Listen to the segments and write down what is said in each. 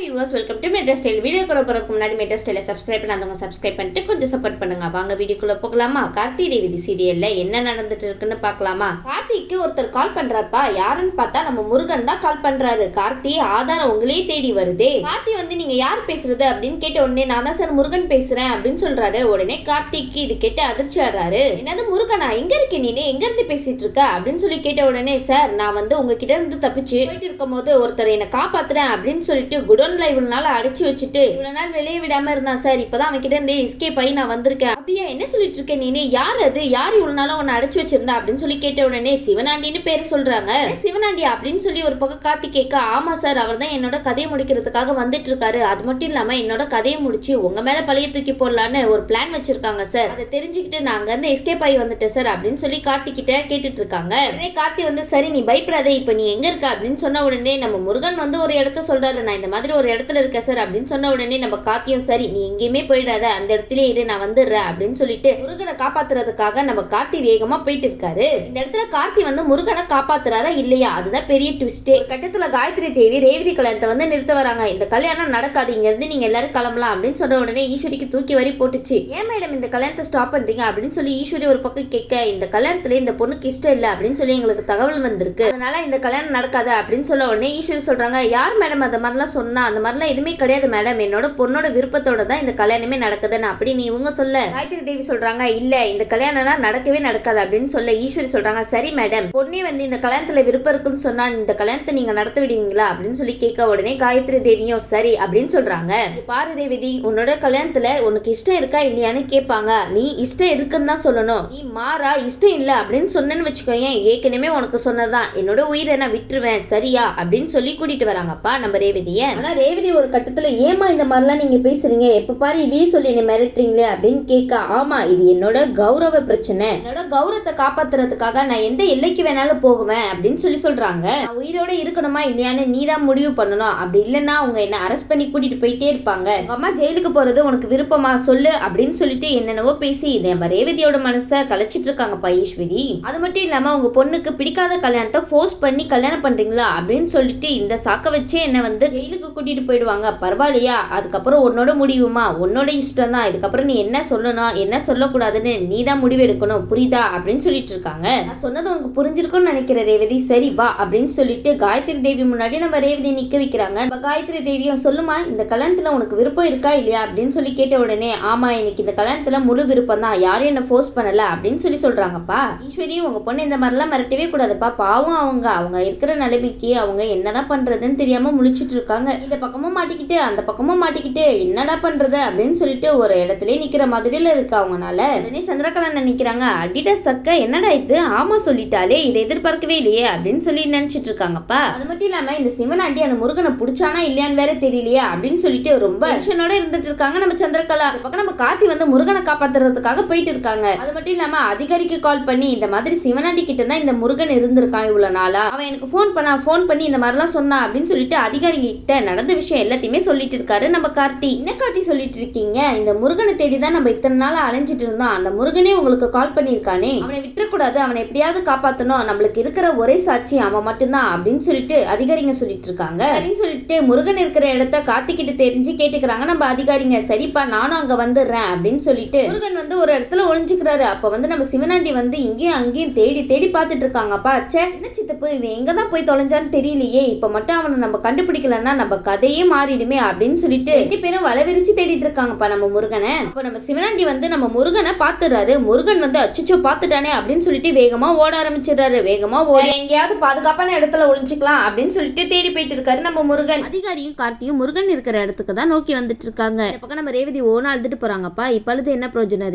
Viewers welcome to metro style. வீடியோக்குள்ள போறதுக்கு முன்னாடி மெட்ரா ஸ்டைலை சப்ஸ்கிரைப் பண்ணாதவங்க சப்ஸ்கிரைப் பண்ணிட்டு கொஞ்சம் சப்போர்ட் பண்ணுங்க. வாங்க வீடியோக்குள்ள போகலாமா? கார்த்தி ரேவதி சீரியல்ல என்ன நடந்துட்டு இருக்குன்னு பார்க்கலாமா? கார்த்திக்கு ஒருத்தர் கால் பண்றாருப்பா. யாருன்னு பார்த்தா நம்ம முருகன் தான் கால் பண்றாரு. கார்த்தி ஆதாரம் உங்களே தேடி வருதே. கார்த்தி வந்து நீங்க யார் பேசுறது அப்படின்னு கேட்ட உடனே நான் தான் சார் முருகன் பேசுறேன் அப்படின்னு சொல்றாரு. உடனே கார்த்திக்கு இது கேட்டு அதிர்ச்சி ஆடுறாரு. என்னது முருகனா, எங்க இருக்க நீ, எங்க இருந்து பேசிட்டு இருக்க அப்படின்னு சொல்லி கேட்ட உடனே சார் நான் வந்து உங்ககிட்ட இருந்து தப்பிச்சு போயிட்டு இருக்கும் போது ஒருத்தர் என்ன காப்பாத்துறேன் அப்படின்னு சொல்லிட்டு குடோன்ல இவ்வளவு நாள் அடைச்சு வச்சுட்டு இவ்வளவு நாள் வெளியே விடாம இருந்தான் சார். இப்பதான் அவன் கிட்ட இருந்து எஸ்கேப் ஆகி நான் வந்திருக்கேன். அப்படியா, என்ன சொல்லிட்டு இருக்க நீ? யார் அது, யார் இவ்வளவு நாளும் உன்னை அடைச்சு வச்சிருந்தா அப்படின்னு சொல்லி கேட்ட உடனே சிவனாண்டின்னு பேரு சொல்றாங்க. சிவனாண்டியா அப்படின்னு சொல்லி ஒரு பக்கம் கார்த்தி கேட்க, ஆமா சார் அவர் தான் என்னோட கதையை முடிக்கிறதுக்காக வந்துட்டு இருக்காரு. அது மட்டும் இல்லாம என்னோட கதையை முடிச்சு உங்க மேல பழைய தூக்கி போடலான்னு ஒரு பிளான் வச்சிருக்காங்க சார். அதை தெரிஞ்சுக்கிட்டு நான் அங்க இருந்து எஸ்கேப் ஆகி வந்துட்டேன் சார் அப்படின்னு சொல்லி கார்த்தி கிட்ட கேட்டுட்டு இருக்காங்க. உடனே கார்த்தி வந்து சரி நீ பயப்படாதே, இப்ப நீ எங்க இருக்க அப்படின்னு சொன்ன உடனே நம்ம முருகன் வந்து ஒரு இடத்த சொல்றாரு. நான் இந்த மாதிரி ஒரு இடத்துல இருக்க சார் அப்படின்னு சொன்ன உடனே நம்ம கார்த்தியும் சரி நீ எங்கேயுமே போயிடாத, அந்த இடத்துல இரு, நான் வந்துடுறேன் அப்படின்னு சொல்லிட்டு முருகனை காப்பாத்துறதுக்காக நம்ம கார்த்தி வேகமா போயிட்டு இருக்காரு. இந்த இடத்துல கார்த்தி வந்து முருகனை காப்பாத்துறாரா இல்லையா, அதுதான் பெரிய ட்விஸ்டே. கட்டத்துல காயத்ரி தேவி ரேவதி கல்யாணத்தை வந்து நிறுத்த வராங்க. இந்த கல்யாணம் நடக்காது, இங்க இருந்து நீங்க எல்லாரும் கிளம்பலாம் அப்படின்னு சொன்ன உடனே ஈஸ்வரிக்கு தூக்கி வரி போட்டுச்சு. ஏன் மேடம் இந்த கல்யாணத்தை ஸ்டாப் பண்றீங்க அப்படின்னு சொல்லி ஈஸ்வரி ஒரு பக்கம் கேட்க, இந்த கல்யாணத்துல இந்த பொண்ணுக்கு இஷ்டம் இல்லை அப்படின்னு சொல்லி எங்களுக்கு தகவல் வந்திருக்கு, அதனால இந்த கல்யாணம் நடக்காது அப்படின்னு சொல்ல உடனே ஈஸ்வரி சொல்றாங்க, யார் மேடம் அந்த மாதிரிலாம் சொன்னா, அந்த மாதிரிலாம் எதுவுமே கிடையாது மேடம், என்னோட பொண்ணோட விருப்பத்தோட தான் இந்த கல்யாணமே நடக்குதுன்னு அப்படின்னு இவங்க சொல்ல காயத்ரி தேவி சொல்றாங்க, இல்ல இந்த கல்யாணம்லாம் நடக்கவே நடக்காது அப்படின்னு சொல்ல ஈஸ்வரி சொல்றாங்க, சரி மேடம் பொண்ணே வந்து இந்த கல்யாணத்துல விருப்பம் இருக்குன்னு சொன்னா இந்த கல்யாணத்தை நீங்க நடத்த விடுவீங்களா அப்படின்னு சொல்லி கேட்க உடனே காயத்ரி தேவியும் சரி அப்படின்னு சொல்றாங்க. பாரு ரேவதி, உன்னோட கல்யாணத்துல உனக்கு இஷ்டம் இருக்கா இல்லையான்னு கேட்பாங்க, நீ இஷ்டம் இருக்குன்னு தான் சொல்லணும். நீ மாறா இஷ்டம் இல்ல அப்படின்னு சொன்னேன்னு வச்சுக்கோங்க, ஏற்கனவே உனக்கு சொன்னதான் என்னோட உயிரை நான் விட்டுருவேன் சரியா அப்படின்னு சொல்லி கூட்டிட்டு வராங்கப்பா நம்ம ரேவதிய. ஆனா ரேவதி ஒரு கட்டத்துல ஏமா இந்த மாதிரிலாம் நீங்க பேசுறீங்க, எப்ப பாரு இதே சொல்லி என்ன மிரட்டுறீங்களே அப்படின்னு கேட்க, ஆமா இது என்னோட கௌரவ பிரச்சனை, என்னோட கௌரவத்தை காப்பாத்துறதுக்காக நான் எந்த எல்லைக்கு வேணாலும் போகுவேன் அப்படின்னு சொல்லி சொல்றாங்க. நான் உயிரோட இருக்கணுமா இல்லையான்னு நீதான் முடிவு பண்ணணும், அப்படி இல்லைன்னா அவங்க என்ன அரெஸ்ட் பண்ணி கூட்டிட்டு போயிட்டே இருப்பாங்க, உங்க அம்மா ஜெயிலுக்கு போறது உனக்கு விருப்பமா சொல்லு அப்படின்னு சொல்லிட்டு என்னென்னவோ பேசி நம்ம ரேவதியோட மனசை கலைச்சிட்டு இருக்காங்கப்பா ஈஸ்வரி. அது மட்டும் இல்லாம உங்க பொண்ணுக்கு பிடிக்காத கல்யாணத்தை ஃபோர்ஸ் பண்ணி கல்யாணம் பண்றீங்களா அப்படின்னு சொல்லிட்டு இந்த சாக்க வச்சே என்ன வந்து ஜெயிலுக்கு கூட்டிட்டு போயிடுவாங்க. பரவாயில்லையா, அதுக்கப்புறம் உன்னோட முடிவுமா, உன்னோட இஷ்டம் தான், இதுக்கப்புறம் நீ என்ன சொல்லணும் என்ன சொல்லக்கூடாதுன்னு நீ தான் முடிவு எடுக்கணும் புரியுதா அப்படின்னு சொல்லிட்டு இருக்காங்க. நான் சொன்னது உனக்கு புரிஞ்சிருக்கும்னு நினைக்கிற ரேவதி, சரி வா அப்படின்னு சொல்லிட்டு காயத்ரி தேவி முன்னாடி நம்ம ரேவதி நிக்க வைக்கிறாங்க. காயத்ரி தேவியும் சொல்லுமா இந்த கல்யாணத்துல உனக்கு விருப்பம் இருக்கா இல்லையா அப்படின்னு சொல்லி கேட்ட உடனே, ஆமா எனக்கு இந்த கல்யாணத்துல முழு விருப்பம் தான், யாரும் என்ன ஃபோர்ஸ் பண்ணல அப்படின்னு சொல்லி சொல்றாங்கப்பா. ஈஸ்வரி உங்க பொண்ணு இந்த மாதிரிலாம் மிரட்டவே கூடாதுப்பா, பாவம் அவங்க இருக்கிற நிலைமைக்கு அவங்க என்னதான் பண்றதுன்னு தெரியாம முழிச்சிட்டு இருக்காங்க. இந்த பக்கமும் மாட்டிக்கிட்டு அந்த பக்கமும் மாட்டிக்கிட்டு என்னடா பண்றது அப்படின்னு சொல்லிட்டு ஒரு இடத்துல நிக்கிற மாதிரில இருக்கு அவங்கனால. உடனே சந்திரகலா நினைக்கிறாங்க, அடிட சக்க என்னடா இது, ஆமா சொல்லிட்டாலே, இதை எதிர்பார்க்கவே இல்லையே அப்படின்னு சொல்லி நினைச்சிட்டு இருக்காங்கப்பா. அது மட்டும் இல்லாம இந்த சிவனாண்டி அந்த முருகனை பிடிச்சானா இல்லையான்னு வேற தெரியலையா அப்படின்னு சொல்லிட்டு ரொம்ப டென்ஷனோட இருந்துட்டு இருக்காங்க நம்ம சந்திரகலா. பக்கம் நம்ம கார்த்தி வந்து முருகனை காப்பாத்துறதுக்காக போயிட்டு இருக்காங்க. அது மட்டும் இல்லாம அதிகாரிக்கு கால் பண்ணி இந்த மாதிரி சிவனாண்டி கிட்ட தான் இந்த முருகன் இருந்திருக்கான் இவ்வளவு நாளா, அவன் எனக்கு ஃபோன் பண்ணி இந்த மாதிரிலாம் சொன்னா அப்படின்னு சொல்லிட்டு அதிகாரி கிட்ட நடந்த விஷயம் எல்லாத்தையுமே சொல்லிட்டு இருக்காரு நம்ம கார்த்தி. என்ன கார்த்தி சொல்லிட்டு இருக்கீங்க, இந்த முருகனை தேடி தான் நம்ம இத்தனை நாள் அலைஞ்சிட்டு இருந்தோம், அந்த முருகனே உங்களுக்கு கால் பண்ணிருக்கானே, அவனை விட்டுறக்கூடாது, அவனை எப்படியாவது காப்பாத்தணும், நம்மளுக்கு இருக்கிற ஒரே சாட்சி அவன் மட்டும்தான் அப்படின்னு சொல்லிட்டு அதிகாரிங்க சொல்லிட்டு இருக்காங்க. அப்படின்னு சொல்லிட்டு முருகன் இருக்கிற இடத்த கார்த்தி கிட்ட தெரிஞ்சு கேட்டுக்கிறாங்க நம்ம அதிகாரிங்க. சரிப்பா நானும் அங்க வந்துடுறேன் அப்படின்னு சொல்லிட்டு முருகன் வந்து ஒரு இடத்துல ஒளிஞ்சுக்கிறாரு. அப்ப வந்து நம்ம சிவனாண்டி வந்து இங்கேயும் அங்கேயும் தேடி தேடி பார்த்துட்டு இருக்காங்கப்பா. அச்சே என்ன சித்தப்பு இவன் எங்கதான் போய் தொலைஞ்சான்னு தெரியலையே, இப்ப மட்டும் அவனை நம்ம கண்டுபிடிக்கலன்னா நம்ம கதையே மாறிடுமே அப்படின்னு சொல்லிட்டு ரெண்டு பேரும் வளவிரிச்சு தேடிட்டு இருக்காங்கப்பா நம்ம முருகனை. அப்போ நம்ம சிவனாண்டி வந்து நம்ம முருகனை பாத்துறாரு. முருகன் வந்து அச்சுச்சோ பாத்துட்டானே அப்படின்னு சொல்லிட்டு வேகமா ஓட ஆரம்பிச்சிடறாரு. வேகமா ஓடி எங்கேயாவது பாதுகாப்பான இடத்துல ஒளிஞ்சுக்கலாம் அப்படின்னு சொல்லிட்டு தேடி போயிட்டு இருக்காரு நம்ம முருகன். அதிகாரியும் கார்த்தியும் முருகன் இருக்கிற இடத்துக்கு தான் நோக்கி வந்துட்டு இருக்காங்க. பக்கம் நம்ம ரேவதி ஓனா அழுதுட்டு போறாங்கப்பா. இப்பொழுது என்ன பிரயோஜனம்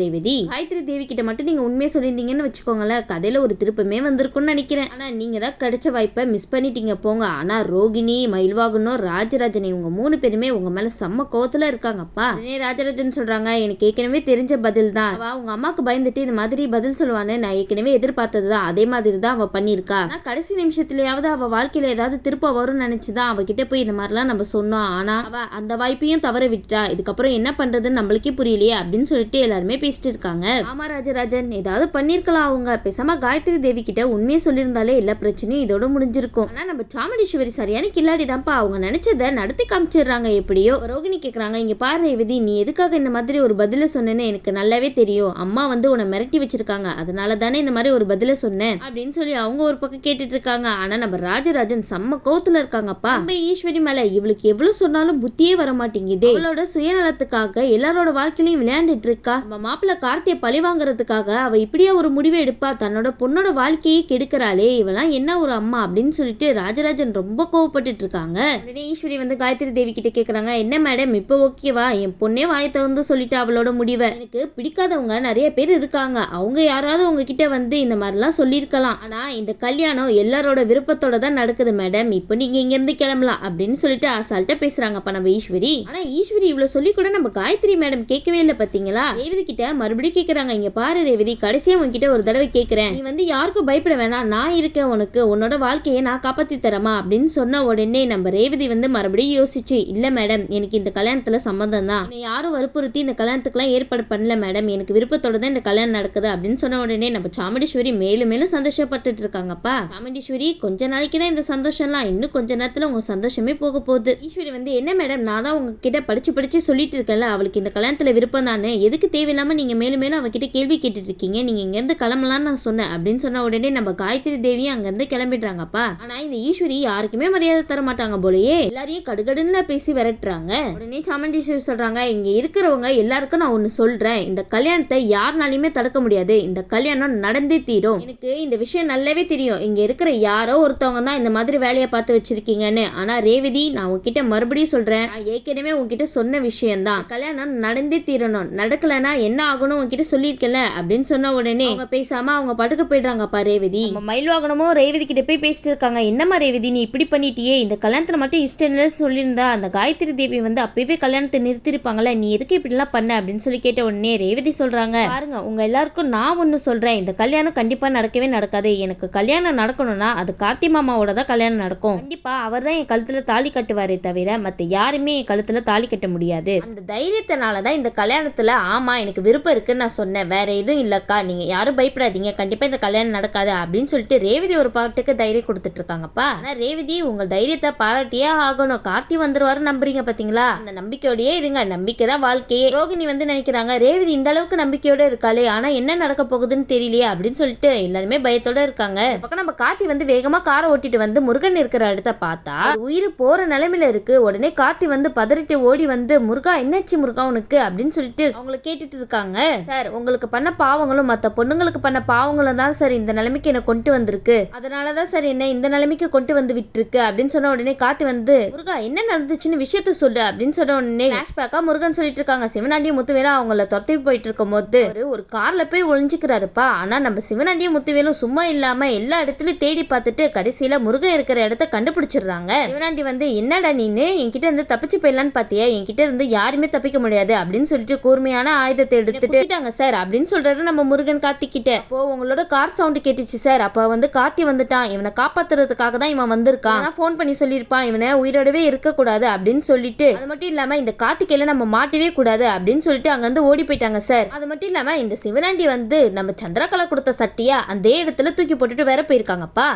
ரேவதி, காயத்ரி தேவி கிட்ட மட்டும் நீங்க உண்மையை சொல்லியிருந்தீங்கன்னு வச்சுக்கோங்களேன், கதையில ஒரு திருப்பமே வந்திருக்கும்னு நினைக்கிறேன். ஆனா நீங்க தான் கிடைச்ச வாய்ப்பை மிஸ் பண்ணிட்டீங்க போங்க. ஆனா ரோகிணி, மயில்வாகனும், ராஜராஜன் இவங்க 3 பேருமே உங்க மேல செம்ம கோவத்துல இருக்காங்கப்பா. ராஜராஜன் சொல்றாங்க, எனக்கு ஏற்கனவே தெரிஞ்ச தெரிஞ்ச பதில் தான். அவ அவங்க அம்மாக்கு பயந்துட்டு இந்த மாதிரி பதில் சொல்லுவான்னு நான் ஏற்கனவே எதிர்பார்த்ததுதான். அதே மாதிரி தான் அவ பண்ணிருக்கா. ஆனா கடைசி நிமிஷத்துலயாவது அவ வாழ்க்கையில ஏதாவது திருப்ப வரும்னு நினைச்சுதான் அவகிட்ட போய் இந்த மாதிரிலாம் நம்ம சொன்னோம். ஆனா அவ அந்த வாய்ப்பையும் தவற விட்டுட்டா. இதுக்கப்புறம் என்ன பண்றதுன்னு நம்மளுக்கே புரியலையே அப்படின்னு சொல்லிட்டு எல்லாருமே பேசிட்டு இருக்காங்க. ஆமா ராஜராஜன், ஏதாவது பண்ணிருக்கலாம். அவங்க பேசாம காயத்ரி தேவி கிட்ட உண்மையை சொல்லியிருந்தாலே எல்லா பிரச்சனையும் இதோட முடிஞ்சிருக்கும். ஆனா நம்ம சாமுண்டீஸ்வரி சரியான கில்லாடி தான்ப்பா. அவங்க நினைச்சதை நடத்தி காமிச்சிடுறாங்க. எப்படியோ ரோகிணி கேக்குறாங்க, இங்க பாரு ரேவதி, நீ எதுக்காக இந்த மாதிரி ஒரு பதில சொன்னேன்னு எனக்கு நல்லாவே தெரியும். அம்மா வந்து உன்னை மிரட்டி வச்சிருக்காங்க, அதனால தானே இந்த மாதிரி ஒரு பதில சொன்னேன் அப்படின்னு சொல்லி அவங்க ஒரு பக்கம் கேட்டுட்டு இருக்காங்க. ஆனா நம்ம ராஜராஜன் செம்ம கோவத்துல இருக்காங்கப்பா. நம்ம ஈஸ்வரி மேல இவளுக்கு எவ்வளவு சொன்னாலும் புத்தியே வர மாட்டேங்குது. அவளோட சுயநலத்துக்காக எல்லாரோட வாழ்க்கையிலையும் விளையாண்டுட்டு இருக்கா. நம்ம மாப்பிள்ள கார்த்தியை பழி வாங்குறதுக்காக அவ இப்படியே ஒரு முடிவை எடுப்பா. தன்னோட பொண்ணோட வாழ்க்கையை கெடுக்கிறாளே, இவெல்லாம் என்ன ஒரு அம்மா அப்படின்னு சொல்லிட்டு ராஜராஜன் ரொம்ப கோவப்பட்டுட்டு இருக்காங்க. உடனே ஈஸ்வரி வந்து காயத்ரி தேவி கிட்ட கேக்குறாங்க, என்ன மேடம் இப்போ ஓகேவா? என் பொண்ணே வாயை திறந்து சொல்லிட்டு அவளோட முடிவை. எனக்கு பிடிக்காதவங்க நிறைய பேர் இருக்காங்க. அவங்க யாராவது உங்ககிட்ட வந்து இந்த மாதிரிலாம் சொல்லியிருக்கலாம். ஆனா இந்த கல்யாணம் எல்லாரோட விருப்பத்தோட தான் நடக்குது மேடம். இப்போ நீங்க இங்க இருந்து கிளம்பலாம் அப்படின்னு சொல்லிட்டு அசால்ட்டா பேசுறாங்கப்பா நம்ம ஈஸ்வரி. ஆனா ஈஸ்வரி இவ்வளவு சொல்லி கூட நம்ம காயத்ரி மேடம் கேட்கவே இல்லை பாத்தீங்களா? ரேவதி கிட்ட மறுபடியும் கேக்குறாங்க, இங்க பாரு ரேவதி, கடைசியா உங்ககிட்ட ஒரு தடவை கேக்குறேன், நீ வந்து யாருக்கும் பயப்பட வேணாம், நான் இருக்கேன் உனக்கு, உன்னோட வாழ்க்கையை நான் காப்பாத்தி தரமா அப்படின்னு சொன்ன உடனே நம்ம ரேவதி வந்து மறுபடியும் யோசிச்சு, இல்ல மேடம் எனக்கு இந்த கல்யாணத்துல சம்பந்தம் தான், யாரும் வற்புறுத்தி இந்த கல்யாணத்துக்குலாம் ஏற்பாடு பண்ணல மேடம், எனக்கு விருப்பத்தோட தான் இந்த கல்யாணம் நடக்குது அப்படின்னு சொன்ன உடனே நம்ம சாமுண்டீஸ்வரி மேலும் மேலும் சந்தோஷப்பட்டுட்டு இருக்காங்கப்பா. சாமுண்டீஸ்வரி, கொஞ்ச நாளைக்கு தான் இந்த சந்தோஷம்லாம், இன்னும் கொஞ்ச நேரத்துல உங்க சந்தோஷமே போக போகுது. ஈஸ்வரி வந்து, என்ன மேடம், நான் தான் உங்ககிட்ட படிச்சு சொல்லிட்டு இருக்கேன்ல, அவளுக்கு இந்த கல்யாணத்துல விருப்பம் தானே, எதுக்கு தேவையில்லாம நீங்க மேலும் மேலும் அவகிட்ட கேள்வி கேட்டுட்டு இருக்கீங்க, நீங்க இங்க இருந்து கிளம்பலாம்னு நான் சொன்னேன் அப்படின்னு சொன்ன உடனே நம்ம காயத்ரி தேவி அங்க இருந்து கிளம்பிடுறாங்கப்பா. ஆனா இந்த ஈஸ்வரி யாருக்குமே மரியாதை தர மாட்டாங்க போலயே, எல்லாரையும் கடுகடுன்னு பேசி விரட்டுறாங்க. உடனே சாமுண்டீஸ்வரி சொல்றாங்க, இங்க இருக்கிறவங்க எல்லாருக்கும் நான் ஒண்ணு சொல்றேன், இந்த கல்யாணத்தை யாருனாலையுமே தடுக்க முடியாது, இந்த கல்யாணம் நடந்தே தீரும். எனக்கு இந்த விஷயம் நல்லாவே தெரியும், இங்க இருக்கிற யாரோ ஒருத்தவங்க தான் இந்த மாதிரி வேலையை பார்த்து வச்சிருக்கீங்கன்னு. ஆனா ரேவதி, நான் உங்ககிட்ட மறுபடியும் சொல்றேன், நான் ஏற்கனவே உங்ககிட்ட சொன்ன விஷயம் தான், கல்யாணம் நடந்தே தீரணும், நடக்கலன்னா என்ன ஆகணும் உங்ககிட்ட சொல்லியிருக்கல அப்படின்னு சொன்ன உடனே அவங்க பேசாம அவங்க படுக்க போயிடுறாங்கப்பா. ரேவதி மயில் வாகனமும் ரேவதி கிட்ட போய் பேசிட்டு இருக்காங்க, என்னம்மா ரேவதி நீ இப்படி பண்ணிட்டியே, இந்த கல்யாணத்துல மட்டும் இஷ்டம் இல்லை சொல்லியிருந்தா அந்த காயத்ரி தேவி வந்து அப்பவே கல்யாணத்தை நிறுத்திருப்பாங்கல்ல, நீ எதுக்கு இப்படி எல்லாம் பண்ண அப்படின்னு சொல்லி கேட்ட உடனே ரேவதி சொல்றாங்க, பாருங்க உங்க எல்லாருக்கும் நான் ஒண்ணு சொல்றேன், இந்த கல்யாணம் கண்டிப்பா நடக்கவே நடக்காது, எனக்கு கல்யாணம் நடக்கணும்னா அது கார்த்தி மாமாவோட தான் கல்யாணம் நடக்கும், கண்டிப்பா அவர் தான் என் கழுத்துல தாலி கட்டுவாரே தவிர மத்த யாருமே என் கழுத்துல தாலி கட்ட முடியாது, அந்த தைரியத்தினாலதான் இந்த கல்யாணத்துல ஆமா எனக்கு விருப்பம் இருக்குன்னு நான் சொன்னேன், வேற எதுவும் இல்லக்கா, நீங்க யாரும் பயப்படாதீங்க, கண்டிப்பா இந்த கல்யாணம் நடக்காது அப்படின்னு சொல்லிட்டு ரேவதி ஒரு பாட்டுக்கு தைரியம் கொடுத்துட்டு இருக்காங்கப்பா. ஆனா ரேவதி, உங்க தைரியத்தை பாராட்டியே ஆகணும், கார்த்தி வந்துருவாரு நம்புறீங்க பாத்தீங்களா, அந்த நம்பிக்கையோடயே இருங்க, நம்பிக்கை தான் வாழ்க்கையே. ரோகிணி வந்து நினைக்கிறாங்க, ரேவதி இந்த அளவுக்கு நம்பிக்கையோட இருக்காளே, ஆனா என்ன நடக்க போகுதுன்னு தெரியலையே அப்படின்னு சொல்லிட்டு எல்லாருமே பயத்தோட இருக்காங்க. பக்கம் நம்ம கார்த்தி வந்து வேகமா காரை ஓட்டிட்டு வந்து முருகன் இருக்கிற இடத்த பார்த்தா உயிர் போற நிலைமையில இருக்கு. உடனே கார்த்தி வந்து பதறிட்டு ஓடி வந்து, முருகா என்னாச்சு முருகா உனக்கு அப்படின்னு சொல்லிட்டு அவங்களை கேட்டுட்டு இருக்காங்க. சார், உங்களுக்கு பண்ண பாவங்களும் மத்த பொண்ணுங்களுக்கு பண்ண பாவங்களும் தான் சார் இந்த நிலைமைக்கு என்ன கொண்டு வந்திருக்கு, அதனாலதான் சார் என்ன இந்த நிலைமைக்கு கொண்டு வந்து விட்டுருக்கு அப்படின்னு சொன்ன உடனே கார்த்தி வந்து, முருகா என்ன நடந்துச்சுன்னு விஷயத்த சொல்லு அப்படின்னு சொன்ன உடனே ஃபிளாஷ்பேக்கா முருகன் சொல்லிட்டு இருக்காங்க, சிவனாண்டியும் முத்துவேலும் அவங்கள துரத்தி போயிட்டு இருக்கும் போது ஒரு கார்ல போய் ஒளிஞ்சுக்கிறாருப்பா. ஆனா நம்ம சிவனாண்டியும் முத்துவேலும் சும்மா இல்லாம எல்லா இடத்துலயும் தேடி பார்த்துட்டு கடைசியில முருகன் இருக்கிற இடத்த கண்டுபிடிச்சிடுறாங்க. சிவனாண்டி வந்து, என்னடா நீனு என்கிட்ட இருந்து தப்பிச்சு போயிடலான்னு பாத்தியா, என்கிட்ட இருந்து யாருமே தப்பிக்க முடியாது அப்படின்னு சொல்லிட்டு கூர்மையான ஆயுதத்தை எடுத்துட்டாங்க சார் அப்படின்னு சொல்றாரு நம்ம முருகன் கார்த்தி கிட்ட. அப்போ உங்களோட கார் சவுண்ட் கேட்டுச்சு சார், அப்ப வந்து கார்த்தி வந்துட்டான், இவனை காப்பாத்துறதுக்காக தான் இவன் வந்திருக்கான், போன் பண்ணி சொல்லியிருப்பான் இவனை உயிரோடவே இருக்க கூடாது அப்படின்னு சொல்லிட்டு, அது மட்டும் இல்லாம இந்த கார்த்திகையில நம்ம மாட்டவே கூடாது அப்படின்னு சொல்லிட்டு அங்க இருந்து ஓடி போயிட்டாங்க சார். அது மட்டும் இல்லாம இந்த சிவனாண்டி வந்து நம்ம சந்திரகலா கொடுத்த சட்டியா அந்த இடத்துல தூக்கி போட்டுட்டு வேற போயிருக்காங்கப்பா.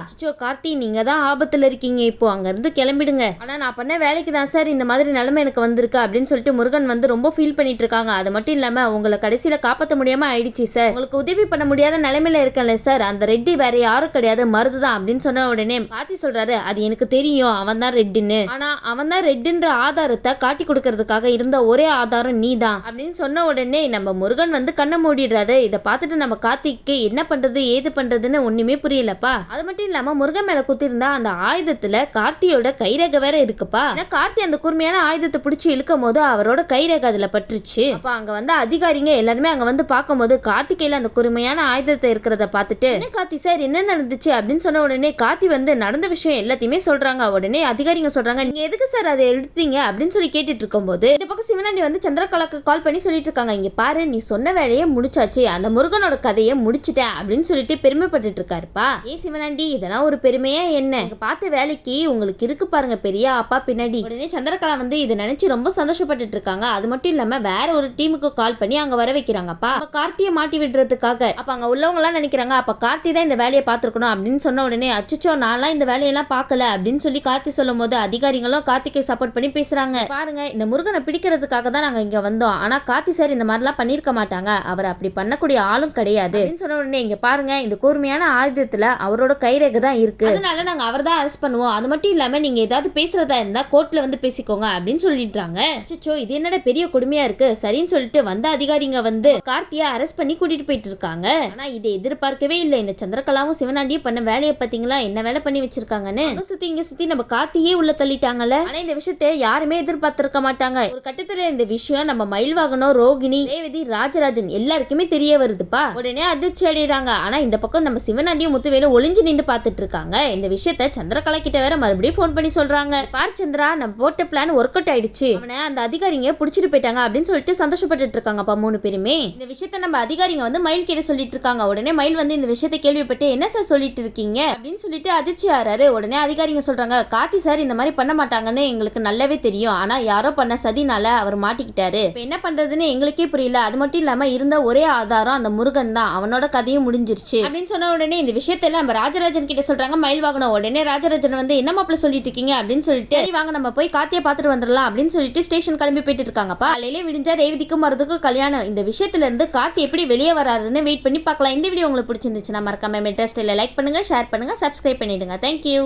கார்த்தி, நீங்க தான் ஆபத்துல இருக்கீங்க, இப்போ அங்க இருந்து கிளம்பிடுங்க, ஆனா நான் பண்ண வேலைக்கு தான் சார் இந்த மாதிரி நிலைமை எனக்கு வந்திருக்கு அப்படின்னு சொல்லிட்டு முருகன் வந்து ரொம்ப ஃபீல் பண்ணிட்டு இருக்காங்க. அது மட்டும் இல்லாம உங்களை கடைசியில காப்பாற்ற முடியாம ஆயிடுச்சு சார், உங்களுக்கு உதவி பண்ண முடியாத நிலைமையில இருக்கல சார், அந்த ரெட்டி வேற யாரும் கிடையாது மருதுதான் அப்படின்னு சொன்ன உடனே கார்த்தி சொல்றாரு, அது எனக்கு தெரியும் அவன் தான் ரெட்டுன்னு, ஆனா அவன் தான் ரெட்டுன்ற ஆதாரத்தை காட்டி கொடுக்கறதுக்காக இருந்த ஒரே ஆதாரம் நீ தான் அப்படின்னு சொன்ன உடனே நம்ம முருகன் வந்து கண்ணை மூடிடுறாரு. இதை பார்த்துட்டு நம்ம கார்த்திக்கு என்ன பண்றது ஏது பண்றதுன்னு ஒண்ணுமே புரியலப்பா. அது மட்டும் இல்லாம முருகன் மேல குத்திருந்தா அந்த ஆயுதத்துல கார்த்தியோட கைரேகை வேற இருக்குப்பா. கார்த்தி அந்த கூர்மையான ஆயுதத்தை பிடிச்சி இழுக்கும் போது அவரோட கைரேகை அதுல பட்டுருச்சு. அப்ப அங்க வந்து அதிகாரிங்க எல்லாருமே அங்க வந்து பார்க்கும்போது கார்த்திகையில அந்த கூர்மையான ஆயுதத்தை இருக்கிறத பார்த்துட்டு, என்ன கார்த்தி சார் என்ன நடந்துச்சு அப்படின்னு சொன்ன உடனே கார்த்தி வந்து நடந்த விஷயம் எல்லாத்தையுமே சொல்றாங்க. உடனே அதிகாரிங்க சொல்றாங்க, நீங்க எதுக்கு சார் அதை எடுத்தீங்க அப்படின்னு சொல்லி கேட்டுட்டு இருக்கும் போது இந்த பக்கம் சிவனாண்டி வந்து சந்திரகலாக்கு கால் பண்ணி சொல்லிட்டு இருக்காங்க, இங்க பாரு நீ சொன்ன வேலையை முடிச்சாச்சு, அந்த முருகனோட கதையை முடிச்சிட்டேன் அப்படின்னு சொல்லிட்டு பெருமைப்பட்டு இருக்காருப்பா. சிவனாண்டி இதெல்லாம் ஒரு பெருமையா என்ன, பார்த்த வேலைக்கு உங்களுக்கு இருக்கு பாருங்க பெரிய அப்பா பின்னாடி. உடனே சந்திரகலா வந்து இதை நினைச்சு ரொம்ப சந்தோஷப்பட்டு இருக்காங்க. அது மட்டும் இல்லாம வேற ஒரு டீமுக்கு கால் பண்ணி அங்க வர வைக்கிறாங்கப்பா, கார்த்தியை மாட்டி விடுறதுக்காக. அப்ப அங்க உள்ளவங்க எல்லாம் நினைக்கிறாங்க அப்ப கார்த்தி தான் இந்த வேலையை பார்த்துருக்கணும் அப்படின்னு சொன்ன உடனே அச்சுச்சோ நான்லாம் இந்த வேலையெல்லாம் பார்க்கல அப்படின்னு சொல்லி கார்த்தி சொல்லும் போது அதிகாரிகளும் கார்த்திக்கு சப்போர்ட் பண்ணி பேசுறாங்க. பாருங்க இந்த முருகனை பிடிக்கிறதுக்காக தான் நாங்க இங்க வந்தோம், ஆனா கார்த்தி சார் இந்த மாதிரிலாம் பண்ணிருக்க மாட்டாங்க, அவர் அப்படி பண்ணக்கூடிய ஆளும் கிடையாது அப்படின்னு சொன்ன உடனே இங்க பாருங்க இந்த கூர்மையான ஆயுதத்துல அவரோட கைரேகை தான் இருக்கு, அதனால நாங்க அவர் தான் அரெஸ்ட் பண்ணுவோம், அது மட்டும் இல்லாம நீங்க ஏதாவது பேசுறதா இருந்தா கோர்ட்ல வந்து பேசிக்கோங்க அப்படின்னு சொல்லிடுறாங்க. அச்சோ இது என்னடா பெரிய கொடுமையா இருக்கு, சரின்னு சொல்லிட்டு வந்த அதிகாரிங்க வந்து கார்த்தியை அரெஸ்ட் பண்ணி கூட்டிட்டு போயிட்டு இருக்காங்க. ஆனா இதை எதிர்பார்க்கவே இல்லை, இந்த சந்திரகலாவும் சிவனாண்டியும் பண்ண வேலையை பாத்தீங்களா, என்ன வேலை பண்ணி வச்சிருக்காங்கன்னு. சுத்தி இங்க சுத்தி நம்ம கார்த்தியே உள்ள தள்ளிட்டாங்கல்ல. ஆனா இந்த விஷயத்தை யாருமே எதிர்பார்த்திருக்க மாட்டாங்க. ஒரு கட்டத்துல இந்த விஷயம் நம்ம மயில்வாகனம், ரோகிணி, ரேவதி, ராஜராஜன் எல்லாருக்குமே தெரிய வருதுப்பா. உடனே அதிர்ச்சி அடைறாங்க. ஆனா இந்த பக்கம் நம்ம சிவனாண்டியும் முத்துவேலும் ஒளிஞ்சு நின்று பார்த்துட்டு இருக்காங்க. இந்த விஷயத்த சந்திரகலா கிட்ட வேற மறுபடியும் போன் பண்ணி சொல்றாங்க, பார் சந்திரா நம்ம போட்ட பிளான் ஒர்க் அவுட் ஆயிடுச்சு, அவனை அந்த அதிகாரிங்க புடிச்சிட்டு போயிட்டாங்க அப்படின்னு சொல்லிட்டு சந்தோஷப்பட்டு இருக்காங்கப்பா 3 பேருமே. இந்த விஷயத்த நம்ம அதிகாரிங்க வந்து மயில் கிட்ட சொல்லிட்டு இருக்காங்க. உடனே மயில் வந்து இந்த விஷயத்தை கேள்விப்பட்டு என்ன சார் சொல்லிட்டு இருக்கீங்க அப்படின்னு சொல்லிட்டு அதிர்ச்சி ஆறாரு. உடனே அதிகாரிங்க சொல்றாங்க கார்த்தி சார் இந்த மாதிரி பண்ண மாட்டாங்கன்னு எங்களுக்கு நல்லாவே தெரியும், ஆனா யாரோ பண்ண சதினால அவர் மாட்டிக்கிட்டாரு, இப்ப என்ன பண்றதுன்னு எங்களுக்கே புரியல, அது மட்டும் இல்லாம இருந்த ஒரே ஆதாரம் அந்த முருகன் தான், அவனோட கதையும் முடிஞ்சிருச்சு அப்படின்னு சொன்ன உடனே இந்த விஷயத்தெல்லாம் நம்ம ராஜராஜன் கிட்ட சொல்றாங்க மயில் வாகனம். உடனே ராஜராஜன் வந்து என்ன மாப்பிள்ள சொல்லிட்டு இருக்கீங்க அப்படின்னு சொல்லிட்டு சரி வாங்க நம்ம போய் கார்த்தியை பார்த்துட்டு வந்துடலாம் அப்படின்னு சொல்லிட்டு ஸ்டேஷன் கிளம்பி போயிட்டு இருக்காங்கப்பா. காலையிலே விடிஞ்சா ரேவதிக்கும் மருதுக்கும் கல்யாணம். இந்த விஷயத்துல இருந்து கார்த்தி எப்படி வெளியே வராருன்னு வெயிட் பண்ணி பார்க்கலாம். இந்த வீடியோ உங்களுக்கு பிடிச்சிருந்துச்சுன்னா மறக்காம மெட்ரா ஸ்டைல லைக் பண்ணுங்க, ஷேர் பண்ணுங்க, சப்ஸ்கிரைப் பண்ணிடுங்க. தேங்க்யூ.